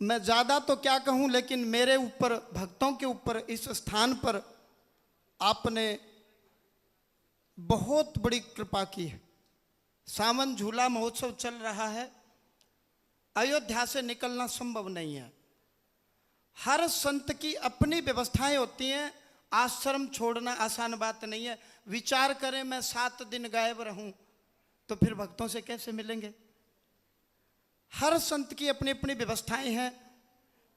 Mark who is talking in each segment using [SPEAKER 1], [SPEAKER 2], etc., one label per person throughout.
[SPEAKER 1] मैं ज़्यादा तो क्या कहूँ, लेकिन मेरे ऊपर, भक्तों के ऊपर इस स्थान पर आपने बहुत बड़ी कृपा की है। सावन झूला महोत्सव चल रहा है, अयोध्या से निकलना संभव नहीं है। हर संत की अपनी व्यवस्थाएं होती हैं, आश्रम छोड़ना आसान बात नहीं है। विचार करें मैं 7 दिन गायब रहूं तो फिर भक्तों से कैसे मिलेंगे। हर संत की अपनी अपनी व्यवस्थाएं हैं,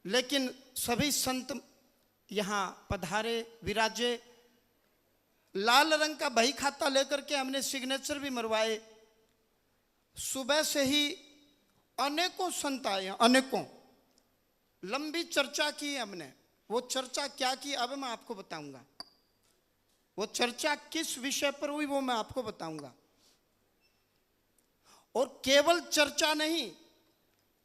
[SPEAKER 1] लेकिन सभी संत यहाँ पधारे, विराजे। लाल रंग का बही खाता लेकर के हमने सिग्नेचर भी मरवाए। सुबह से ही अनेकों संत आए, अनेकों। लंबी चर्चा की हमने। वो चर्चा क्या की अब मैं आपको बताऊंगा। वो चर्चा किस विषय पर हुई वो मैं आपको बताऊंगा। और केवल चर्चा नहीं,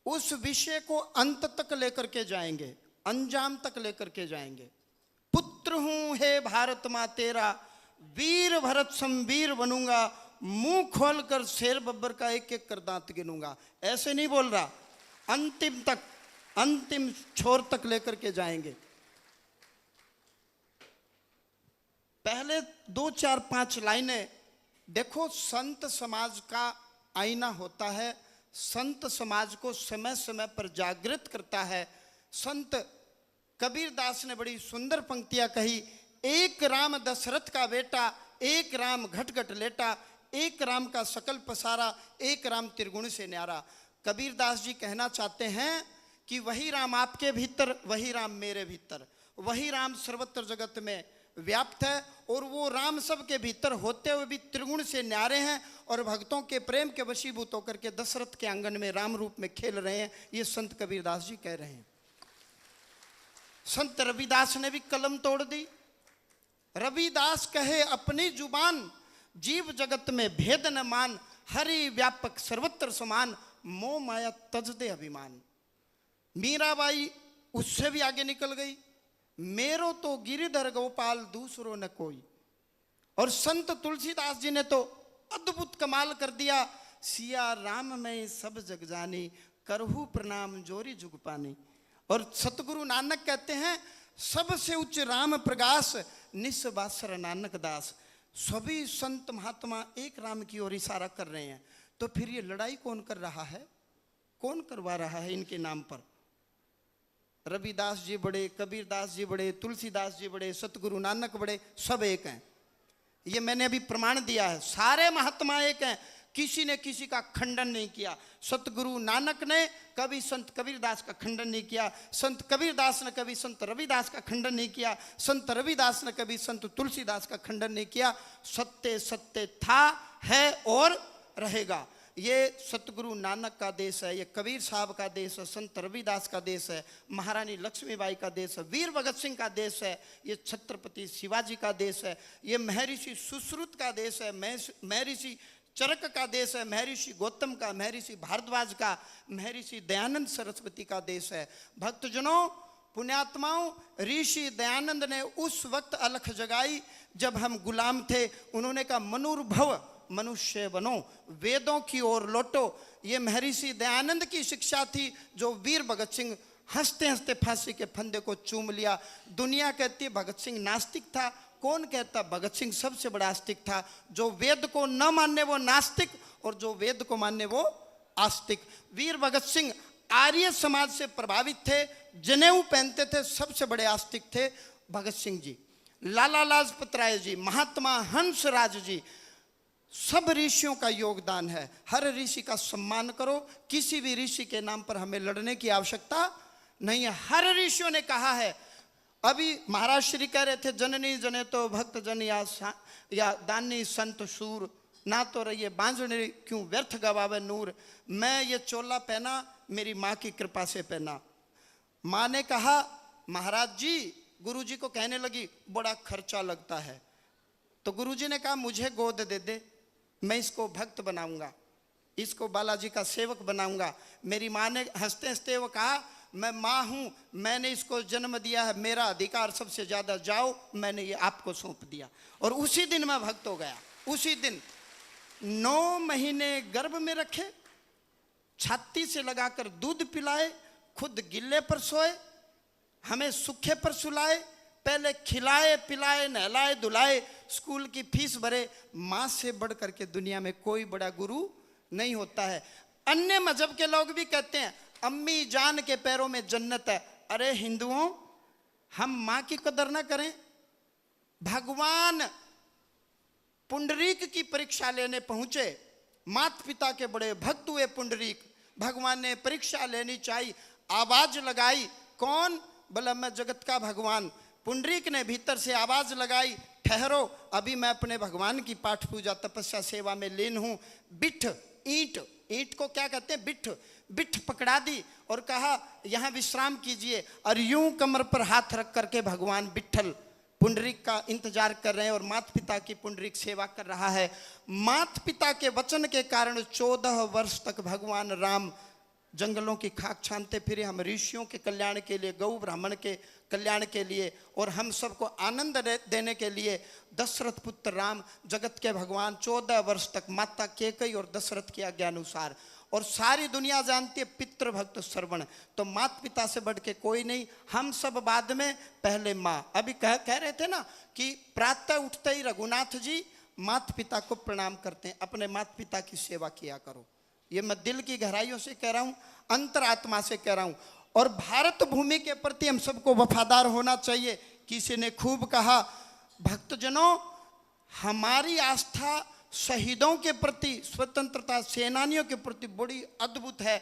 [SPEAKER 1] उस विषय को अंत तक लेकर के जाएंगे, अंजाम तक लेकर के जाएंगे। पुत्र हूं हे भारत मां तेरा, वीर भरत समवीर बनूंगा, मुंह खोलकर शेर बब्बर का एक एक कर दांत गिनूंगा। ऐसे नहीं बोल रहा, अंतिम तक, अंतिम छोर तक लेकर के जाएंगे। पहले 2, 4, 5 लाइनें देखो। संत समाज का आईना होता है, संत समाज को समय समय पर जागृत करता है। संत कबीरदास ने बड़ी सुंदर पंक्तियां कही। एक राम दशरथ का बेटा, एक राम घट घट लेटा, एक राम का सकल पसारा, एक राम त्रिगुण से न्यारा। कबीरदास जी कहना चाहते हैं कि वही राम आपके भीतर, वही राम मेरे भीतर, वही राम सर्वत्र जगत में व्याप्त है, और वो राम सब के भीतर होते हुए भी त्रिगुण से न्यारे हैं और भक्तों के प्रेम के वशीभूत होकर के दशरथ के आंगन में राम रूप में खेल रहे हैं। ये संत कबीरदास जी कह रहे हैं। संत रविदास ने भी कलम तोड़ दी। रविदास कहे अपनी जुबान, जीव जगत में भेद न मान, हरि व्यापक सर्वत्र समान, मोह माया तज दे अभिमान। मीराबाई उससे भी आगे निकल गई। मेरो तो गिरिधर गोपाल दूसरो न कोई। और संत तुलसीदास जी ने तो अद्भुत कमाल कर दिया। सिया राम में सब जग जानी, करहु प्रणाम जोरी जुग पानी। और सतगुरु नानक कहते हैं सबसे उच्च राम प्रकाश, निस्वासर नानक दास। सभी संत महात्मा एक राम की ओर इशारा कर रहे हैं। तो फिर ये लड़ाई कौन कर रहा है, कौन करवा रहा है इनके नाम पर। रविदास जी बड़े, कबीरदास जी बड़े, तुलसीदास जी बड़े, सतगुरु नानक बड़े, सब एक हैं। ये मैंने अभी प्रमाण दिया है। सारे महात्मा एक हैं, किसी ने किसी का खंडन नहीं किया। सतगुरु नानक ने कभी संत कबीरदास का खंडन नहीं किया, संत कबीरदास ने कभी संत रविदास का खंडन नहीं किया, संत रविदास ने कभी संत तुलसीदास का खंडन नहीं किया। सत्य सत्य था, है और रहेगा। ये सतगुरु नानक का देश है, ये कबीर साहब का देश है, संत रविदास का देश है, महारानी लक्ष्मीबाई का देश है, वीर भगत सिंह का देश है, ये छत्रपति शिवाजी का देश है, ये महर्षि सुश्रुत का देश है, महर्षि चरक का देश है, महर्षि गौतम का, महर्षि भारद्वाज का, महर्षि दयानंद सरस्वती का देश है। भक्तजनों, पुण्यात्माओं, ऋषि दयानंद ने उस वक्त अलख जगाई जब हम गुलाम थे। उन्होंने कहा मनुर्भव मनुष्य बनो, वेदों की ओर लौटो। ये महर्षि दयानंद की शिक्षा थी जो वीर भगत सिंह हंसते हंसते फांसी के फंदे को चूम लिया। दुनिया कहती है भगत सिंह नास्तिक था, कौन कहता भगत सिंह सबसे बड़ा आस्तिक था। जो वेद को न मानने वो नास्तिक, और जो वेद को मानने वो आस्तिक। वीर भगत सिंह आर्य समाज से प्रभावित थे, जनेऊ पहनते थे, सबसे बड़े आस्तिक थे भगत सिंह जी। लाला लाजपत राय जी, महात्मा हंसराज जी, सब ऋषियों का योगदान है। हर ऋषि का सम्मान करो, किसी भी ऋषि के नाम पर हमें लड़ने की आवश्यकता नहीं है। हर ऋषियों ने कहा है। अभी महाराज श्री कह रहे थे जननी जने तो भक्त जन या दानी संत सूर, ना तो रहिए बांझने क्यों व्यर्थ गवावे नूर। मैं ये चोला पहना मेरी माँ की कृपा से पहना। माँ ने कहा महाराज जी, गुरुजी को कहने लगी बड़ा खर्चा लगता है। तो गुरुजी ने कहा मुझे गोद दे दे, मैं इसको भक्त बनाऊंगा, इसको बालाजी का सेवक बनाऊंगा। मेरी माँ ने हंसते हंसते वो कहा मैं माँ हूँ, मैंने इसको जन्म दिया है, मेरा अधिकार सबसे ज़्यादा, जाओ मैंने ये आपको सौंप दिया। और उसी दिन मैं भक्त हो गया। उसी दिन 9 महीने गर्भ में रखे, छाती से लगाकर दूध पिलाए, खुद गिल्ले पर सोए, हमें सूखे पर सुलाए, पहले खिलाए पिलाए नहलाए धुलाए, स्कूल की फीस भरे। माँ से बढ़ करके दुनिया में कोई बड़ा गुरु नहीं होता है। अन्य मजहब के लोग भी कहते हैं अम्मी जान के पैरों में जन्नत है। अरे हिंदुओं, हम माँ की कदर ना करें? भगवान पुंडरीक की परीक्षा लेने पहुंचे, माता पिता के बड़े भक्त हुए पुंडरीक। भगवान ने परीक्षा लेनी चाहिए, आवाज लगाई, कौन? बोला मैं जगत का भगवान। पुंडरीक ने भीतर से आवाज लगाई, ठहरो, अभी मैं अपने भगवान की पाठ पूजा तपस्या सेवा में लीन हूं। बिठ, ईंट, ईंट को क्या कहते हैं? बिठ, बिठ पकड़ा दी और कहा यहां विश्राम कीजिए। और यूं कमर पर हाथ रख करके भगवान विठल पुंडरीक का इंतजार कर रहे हैं और माता पिता की पुंडरीक सेवा कर रहा है। माता पिता के वचन के कारण 14 वर्ष तक भगवान राम जंगलों की खाक छानते फिरे। हम ऋषियों के कल्याण के लिए, गौ ब्राह्मण के कल्याण के लिए और हम सबको आनंद देने के लिए दशरथ पुत्र राम, जगत के भगवान, 14 वर्ष तक माता केकई और दशरथ की आज्ञा अनुसार। और सारी दुनिया जानती है पितृभक्त श्रवण, तो माता पिता से बढ़ के कोई नहीं। हम सब बाद में, पहले माँ। अभी कह रहे थे ना कि प्रातः उठते ही रघुनाथ जी माता पिता को प्रणाम करते हैं। अपने माता पिता की सेवा किया करो। ये मैं दिल की गहराइयों से कह रहा हूँ, अंतरात्मा से कह रहा हूँ। और भारत भूमि के प्रति हम सबको वफादार होना चाहिए। किसी ने खूब कहा, भक्तजनों, हमारी आस्था शहीदों के प्रति, स्वतंत्रता सेनानियों के प्रति बड़ी अद्भुत है।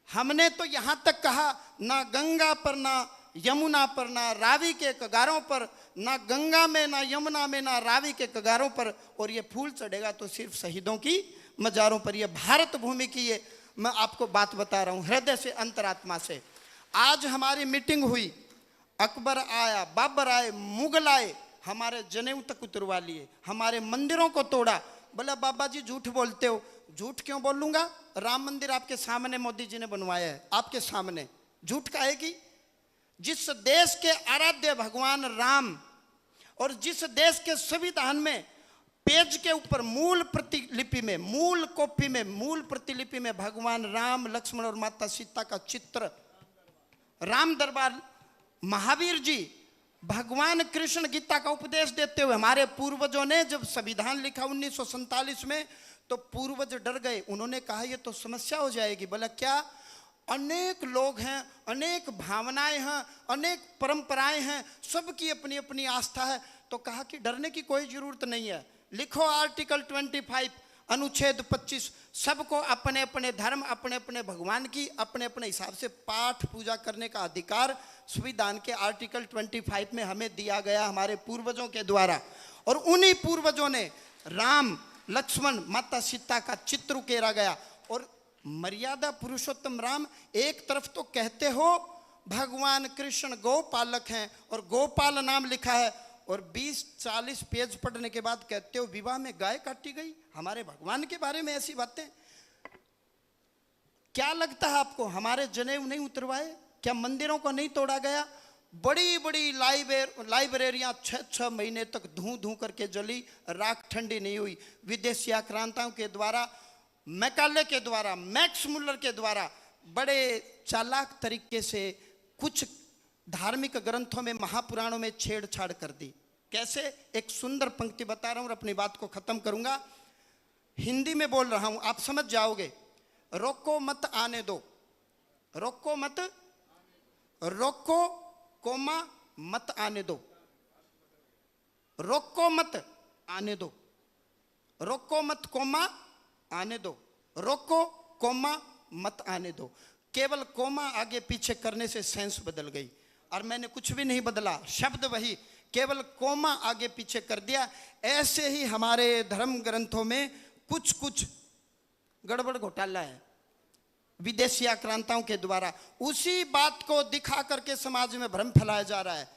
[SPEAKER 1] हमने तो यहाँ तक कहा, ना गंगा पर, ना यमुना पर, ना रावी के कगारों पर, ना गंगा में, ना यमुना में, ना रावी के कगारों पर, और ये फूल चढ़ेगा तो सिर्फ शहीदों की मजारों पर। ये भारत भूमि की, ये मैं आपको बात बता रहा हूँ हृदय से, अंतरात्मा से। आज हमारी मीटिंग हुई, अकबर आया, बाबर आए, मुगल आए, हमारे जनेऊ तक उतरवा लिए, हमारे मंदिरों को तोड़ा। बोला बाबा जी झूठ बोलते हो। झूठ क्यों बोलूंगा? राम मंदिर आपके सामने मोदी जी ने बनवाया है, आपके सामने। झूठ काहे की? जिस देश के आराध्य भगवान राम और जिस देश के संविधान में पेज के ऊपर मूल प्रतिलिपि में, मूल कॉपी में, मूल प्रतिलिपि में भगवान राम, लक्ष्मण और माता सीता का चित्र, राम दरबार, महावीर जी, भगवान कृष्ण गीता का उपदेश देते हुए, हमारे पूर्वजों ने जब संविधान लिखा 1947 में, तो पूर्वज डर गए। उन्होंने कहा ये तो समस्या हो जाएगी। बोला क्या? अनेक लोग हैं, अनेक भावनाएं हैं, अनेक परंपराएं हैं, सबकी अपनी अपनी आस्था है। तो कहा कि डरने की कोई जरूरत नहीं है। लिखो आर्टिकल 25 अनुच्छेद 25, सबको अपने अपने धर्म, अपने अपने भगवान की अपने अपने हिसाब से पाठ पूजा करने का अधिकार संविधान के आर्टिकल 25 में हमें दिया गया, हमारे पूर्वजों के द्वारा। और उन्हीं पूर्वजों ने राम, लक्ष्मण, माता सीता का चित्र उकेरा गया। और मर्यादा पुरुषोत्तम राम, एक तरफ तो कहते हो भगवान कृष्ण गौपालक हैं और गोपाल नाम लिखा है, और 20-40 पेज पढ़ने के बाद कहते हो विवाह में गाय काटी गई। हमारे भगवान के बारे में ऐसी बातें। क्या लगता है आपको हमारे जनेऊ नहीं उतरवाए? क्या मंदिरों को नहीं तोड़ा गया? बड़ी बड़ी लाइब्रेरियां 6-6 महीने तक धूं धूं करके जली, राख ठंडी नहीं हुई। विदेशी आक्रांताओं के द्वारा, मैकाले के द्वारा, मैक्स मुलर के द्वारा बड़े चालाक तरीके से कुछ धार्मिक ग्रंथों में, महापुराणों में छेड़छाड़ कर दी। कैसे? एक सुंदर पंक्ति बता रहा हूं और अपनी बात को खत्म करूंगा। हिंदी में बोल रहा हूं, आप समझ जाओगे। रोको मत आने दो, रोको मत, रोको कोमा मत आने दो, रोको मत आने दो, रोको मत कोमा आने दो, रोको कोमा मत आने दो। केवल कोमा आगे पीछे करने से सेंस बदल गई, और मैंने कुछ भी नहीं बदला, शब्द वही, केवल कोमा आगे पीछे कर दिया। ऐसे ही हमारे धर्म ग्रंथों में कुछ कुछ गड़बड़ घोटाला है विदेशी आक्रांताओं के द्वारा। उसी बात को दिखा करके समाज में भ्रम फैलाया जा रहा है।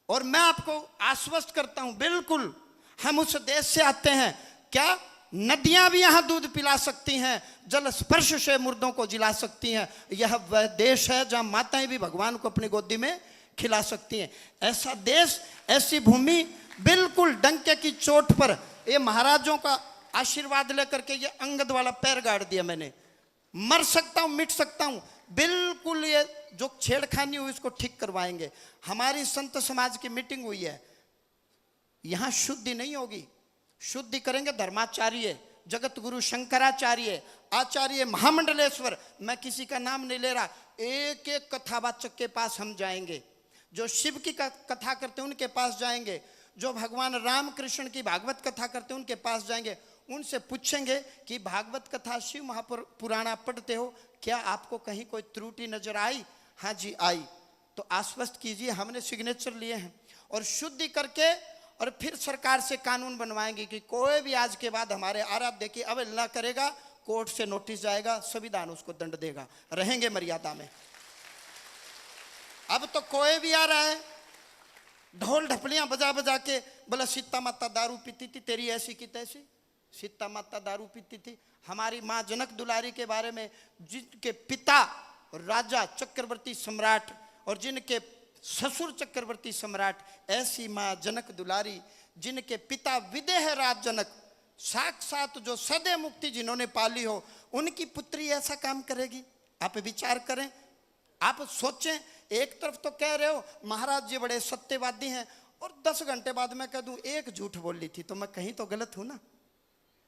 [SPEAKER 1] और मैं आपको आश्वस्त करता हूं, बिल्कुल हम उस देश से आते हैं। क्या नदियां भी यहां दूध पिला सकती हैं, जल स्पर्श से मुर्दों को जिला सकती हैं। यह वह देश है जहां माताएं भी भगवान को अपनी गोदी में खिला सकती हैं। ऐसा देश, ऐसी भूमि, बिल्कुल डंके की चोट पर, ये महाराजों का आशीर्वाद लेकर के ये अंगद वाला पैर गाड़ दिया मैंने। मर सकता हूं, मिट सकता हूं, बिल्कुल ये जो छेड़खानी हुई इसको ठीक करवाएंगे। हमारी संत समाज की मीटिंग हुई है, यहां शुद्धि नहीं होगी, शुद्धि करेंगे धर्माचार्य, जगत गुरु शंकराचार्य, आचार्य महामंडलेश्वर, मैं किसी का नाम नहीं ले रहा, एक एक कथावाचक के पास हम जाएंगे, जो शिव की कथा करते हैं उनके पास जाएंगे, जो भगवान राम कृष्ण की भागवत कथा करते हैं उनके पास जाएंगे, उनसे पूछेंगे कि भागवत कथा शिव महापुराण पढ़ते हो, क्या आपको कहीं कोई त्रुटि नजर आई? हाँ जी आई, तो आश्वस्त कीजिए हमने सिग्नेचर लिए हैं, और शुद्धि करके और फिर सरकार से कानून बनवाएंगे कि कोई भी आज के बाद हमारे आराध्य की अवहेलना करेगा, कोर्ट से नोटिस जाएगा, संविधान उसको दंड देगा, रहेंगे मर्यादा में। अब तो कोई भी आ रहा है ढोल ढपलियां बजा बजा के, बोला सीता माता दारू पीती थी, तेरी ऐसी की तैसी, सीता माता दारू पीती थी। हमारी माँ जनक दुलारी के बारे में, जिनके पिता राजा चक्रवर्ती सम्राट और जिनके ससुर चक्रवर्ती सम्राट, ऐसी माँ जनक दुलारी जिनके पिता विदेह राज जनक, साक्षात जो सदैव मुक्ति जिन्होंने पाली हो, उनकी पुत्री ऐसा काम करेगी? आप विचार करें, आप सोचें। एक तरफ तो कह रहे हो महाराज जी बड़े सत्यवादी हैं, और 10 घंटे बाद मैं कह दूं एक झूठ बोल ली थी, तो मैं कहीं तो गलत हूं ना।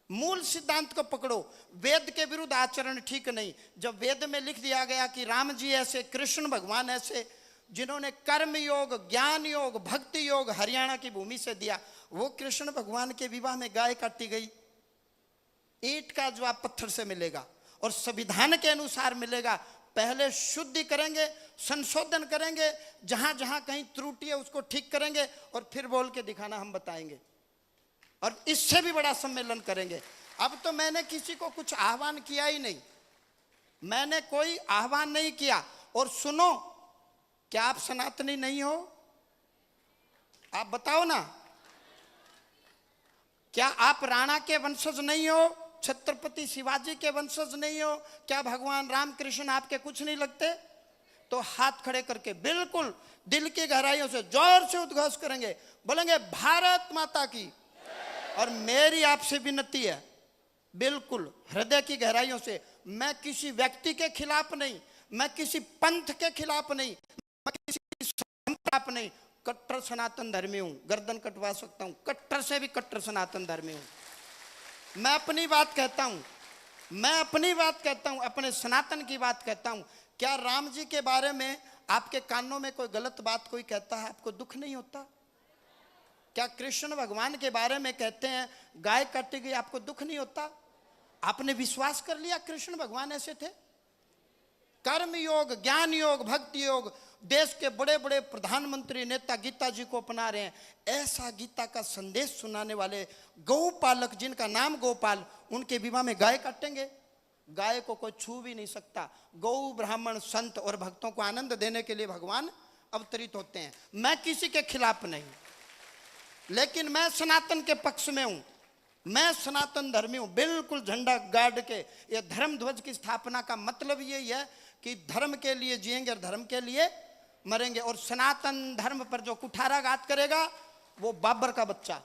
[SPEAKER 1] मूल सिद्धांत को पकड़ो, वेद के विरुद्ध आचरण ठीक नहीं। जब वेद में लिख दिया गया कि राम जी ऐसे, कृष्ण भगवान ऐसे, जिन्होंने कर्म योग, ज्ञान योग, भक्ति योग हरियाणा की भूमि से दिया, वो कृष्ण भगवान के विवाह में गाय काटी गई, ईंट का जवाब पत्थर से मिलेगा और संविधान के अनुसार मिलेगा। पहले शुद्धि करेंगे, संशोधन करेंगे, जहां जहां कहीं त्रुटि है उसको ठीक करेंगे, और फिर बोल के दिखाना हम बताएंगे, और इससे भी बड़ा सम्मेलन करेंगे। अब तो मैंने किसी को कुछ आह्वान किया ही नहीं, मैंने कोई आह्वान नहीं किया। और सुनो, क्या आप सनातनी नहीं हो? आप बताओ ना, क्या आप राणा के वंशज नहीं हो? छत्रपति शिवाजी के वंशज नहीं हो? क्या भगवान रामकृष्ण आपके कुछ नहीं लगते? तो हाथ खड़े करके बिल्कुल दिल की गहराइयों से जोर से उद्घोष करेंगे, बोलेंगे भारत माता की। और मेरी आपसे विनती है, बिल्कुल हृदय की गहराइयों से, मैं किसी व्यक्ति के खिलाफ नहीं, मैं किसी पंथ के खिलाफ नहीं, मैं किसी संप्रदाय नहीं, कट्टर सनातन धर्मी हूं, गर्दन कटवा सकता हूं, कट्टर से भी कट्टर सनातन धर्मी हूं। मैं अपनी बात कहता हूं, मैं अपनी बात कहता हूं, अपने सनातन की बात कहता हूं। क्या राम जी के बारे में आपके कानों में कोई गलत बात कोई कहता है, आपको दुख नहीं होता? क्या कृष्ण भगवान के बारे में कहते हैं गाय काटी गई, आपको दुख नहीं होता? आपने विश्वास कर लिया कृष्ण भगवान ऐसे थे? कर्म योग, ज्ञान योग, भक्ति योग, देश के बड़े बड़े प्रधानमंत्री नेता गीता जी को अपना रहे हैं। ऐसा गीता का संदेश सुनाने वाले गौपालक, जिनका नाम गोपाल, उनके विवाह में गाय काटेंगे? गाय को कोई छू भी नहीं सकता। गौ, ब्राह्मण, संत और भक्तों को आनंद देने के लिए भगवान अवतरित होते हैं। मैं किसी के खिलाफ नहीं, लेकिन मैं सनातन के पक्ष में हूं, मैं सनातन धर्मी हूं। बिल्कुल झंडा गाड़ के, ये धर्म ध्वज की स्थापना का मतलब यही है कि धर्म के लिए जिएंगे और धर्म के लिए मरेंगे। और सनातन धर्म पर जो कुठाराघात करेगा वो बाबर का बच्चा,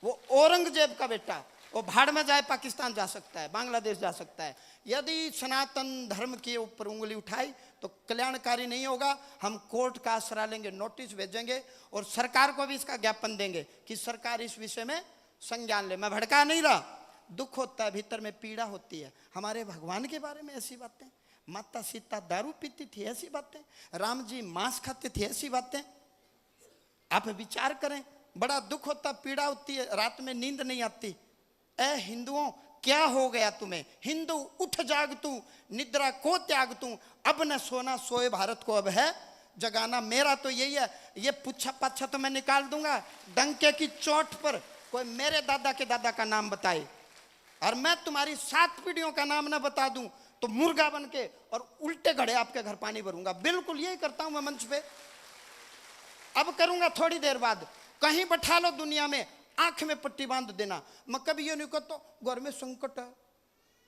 [SPEAKER 1] वो औरंगजेब का बेटा, वो भाड़ में जाए, पाकिस्तान जा सकता है, बांग्लादेश जा सकता है। यदि सनातन धर्म के ऊपर उंगली उठाई तो कल्याणकारी नहीं होगा। हम कोर्ट का आसरा लेंगे, नोटिस भेजेंगे और सरकार को भी इसका ज्ञापन देंगे कि सरकार इस विषय में संज्ञान ले। मैं भड़का नहीं रहा, दुख होता है, भीतर में पीड़ा होती है। हमारे भगवान के बारे में ऐसी बातें, माता सीता दारू पीती थी ऐसी बातें, राम जी मांस खाते थे ऐसी बातें, आप विचार करें। बड़ा दुख होता, पीड़ा होती है, रात में नींद नहीं आती। ए हिंदुओं, क्या हो गया तुम्हें? हिंदू उठ जाग तू, निद्रा को त्याग तू, अब न सोना सोए भारत को अब है जगाना। मेरा तो यही है, ये पुच्छा पाछा तो मैं निकाल दूंगा, डंके की चोट पर कोई मेरे दादा के दादा का नाम बताए और मैं तुम्हारी 7 पीढ़ियों का नाम ना बता दूं तो मुर्गा बन के और उल्टे घड़े आपके घर पानी भरूंगा। बिल्कुल यही करता हूं मैं मंच पे, अब करूंगा थोड़ी देर बाद। कहीं बैठा लो दुनिया में, आंख में पट्टी बांध देना। मैं कभी ये नहीं कहता घर में संकट है,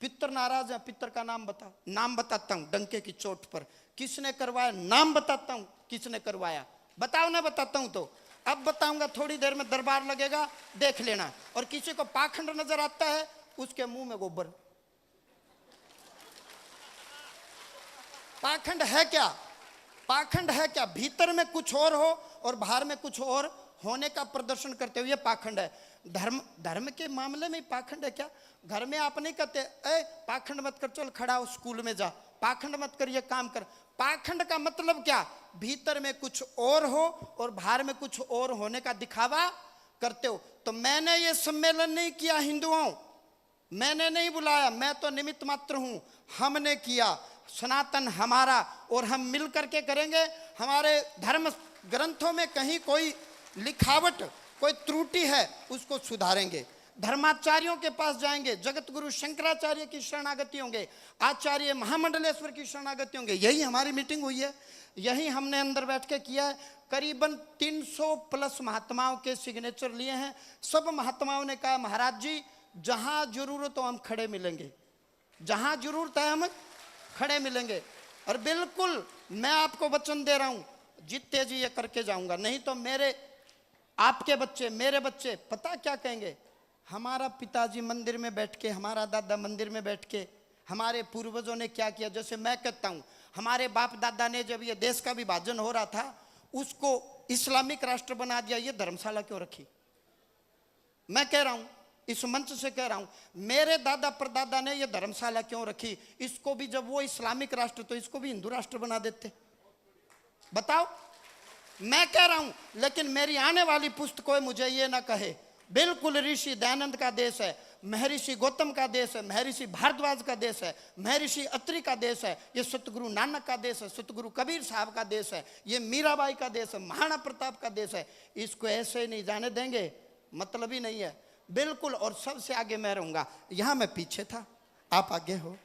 [SPEAKER 1] पितर नाराज है, पितर का नाम बता। नाम बताता हूं डंके की चोट पर, किसने करवाया नाम बताता हूं, किसने करवाया बताओ ना। बताता हूं तो अब बताऊंगा, थोड़ी देर में दरबार लगेगा, देख लेना। और किसी को पाखंड नजर आता है, उसके मुंह में गोबर। पाखंड है क्या? पाखंड है क्या? भीतर में कुछ और हो और बाहर में कुछ और होने का प्रदर्शन करते हुए पाखंड है। धर्म के मामले में पाखंड है क्या? घर में आप नहीं कहते ए पाखंड मत कर, चल खड़ा हो स्कूल में जा, पाखंड मत कर, ये काम कर। पाखंड का मतलब क्या? भीतर में कुछ और हो और बाहर में कुछ और होने का दिखावा करते हो। तो मैंने ये सम्मेलन नहीं किया हिंदुओं, मैंने नहीं बुलाया, मैं तो निमित्त मात्र हूं। हमने किया, सनातन हमारा, और हम मिल करके करेंगे। हमारे धर्म ग्रंथों में कहीं कोई लिखावट, कोई त्रुटि है, उसको सुधारेंगे। धर्माचार्यों के पास जाएंगे, जगत गुरु शंकराचार्य की शरणागति होंगे, आचार्य महामंडलेश्वर की शरणागति होंगे। यही हमारी मीटिंग हुई है, यही हमने अंदर बैठ के किया है। करीबन 300 प्लस महात्माओं के सिग्नेचर लिए हैं। सब महात्माओं ने कहा महाराज जी जहां जरूरत हो हम खड़े मिलेंगे, जहां जरूरत है हम खड़े मिलेंगे। और बिल्कुल मैं आपको वचन दे रहा हूं, जीते जी ये करके जाऊंगा। नहीं तो मेरे, आपके बच्चे, मेरे बच्चे पता क्या कहेंगे? हमारा पिताजी मंदिर में बैठ के, हमारा दादा मंदिर में बैठ के, हमारे पूर्वजों ने क्या किया। जैसे मैं कहता हूं हमारे बाप दादा ने जब ये देश का विभाजन हो रहा था उसको इस्लामिक राष्ट्र बना दिया, ये धर्मशाला क्यों रखी? मैं कह रहा हूं, इस मंच से कह रहा हूं, मेरे दादा परदादा ने ये धर्मशाला क्यों रखी? इसको भी जब वो इस्लामिक राष्ट्र, तो इसको भी हिंदू राष्ट्र बना देते। बताओ, मैं कह रहा हूं। लेकिन मेरी आने वाली पुस्तकों मुझे ये ना कहे बिल्कुल ऋषि दयानंद का देश है, महर्षि गौतम का देश है, महर्षि भारद्वाज का देश है, महर्षि अत्रि का देश है, ये सतगुरु नानक का देश है, सतगुरु कबीर साहब का देश है, ये मीराबाई का देश है, महाराणा प्रताप का देश है। इसको ऐसे नहीं जाने देंगे, मतलब ही नहीं है बिल्कुल। और सबसे आगे मैं रहूंगा। यहां मैं पीछे था, आप आगे हो,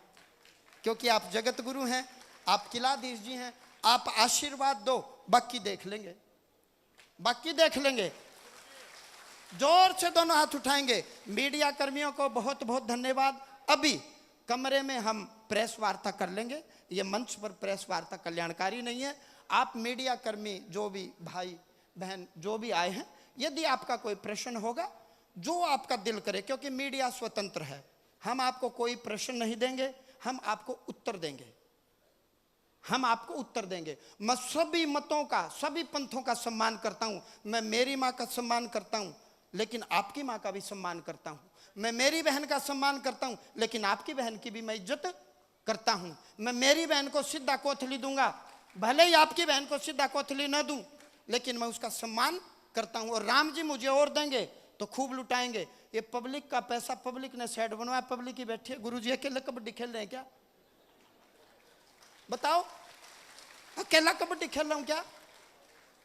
[SPEAKER 1] क्योंकि आप जगत गुरु हैं, आप किलाधीश जी हैं। आप आशीर्वाद दो, बाकी देख लेंगे, बाकी देख लेंगे। जोर से दोनों हाथ उठाएंगे। मीडिया कर्मियों को बहुत बहुत धन्यवाद। अभी कमरे में हम प्रेस वार्ता कर लेंगे, ये मंच पर प्रेस वार्ता कल्याणकारी नहीं है। आप मीडिया कर्मी जो भी भाई बहन जो भी आए हैं, यदि आपका कोई प्रश्न होगा, जो आपका दिल करे, क्योंकि मीडिया स्वतंत्र है, हम आपको कोई प्रश्न नहीं देंगे, हम आपको उत्तर देंगे, हम आपको उत्तर देंगे। मैं सभी मतों का, सभी पंथों का सम्मान करता हूं। मैं मेरी मां का सम्मान करता हूं, लेकिन आपकी मां का भी सम्मान करता हूं। मैं मेरी बहन का सम्मान करता हूं, लेकिन आपकी बहन की भी मैं इज्जत करता हूं। मैं मेरी बहन को सीधा कोथली दूंगा, भले ही आपकी बहन को सीधा कोथली न दूं, लेकिन मैं उसका सम्मान करता हूं। और राम जी मुझे और देंगे तो खूब लुटाएंगे। ये पब्लिक का पैसा, पब्लिक ने सेट बनवाया, पब्लिक ही बैठी है। गुरु जी अकेले कबड्डी खेल रहे हैं क्या? बताओ, अकेला कबड्डी खेल रहा हूं क्या?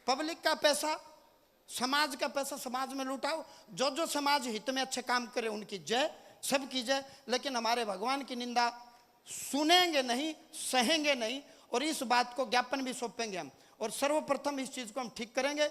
[SPEAKER 1] पब्लिक का पैसा, समाज का पैसा समाज में लुटाओ। जो जो समाज हित में अच्छे काम करे उनकी जय, सबकी जय। लेकिन हमारे भगवान की निंदा सुनेंगे नहीं, सहेंगे नहीं, और इस बात को ज्ञापन भी सौंपेंगे हम। और सर्वप्रथम इस चीज को हम ठीक करेंगे।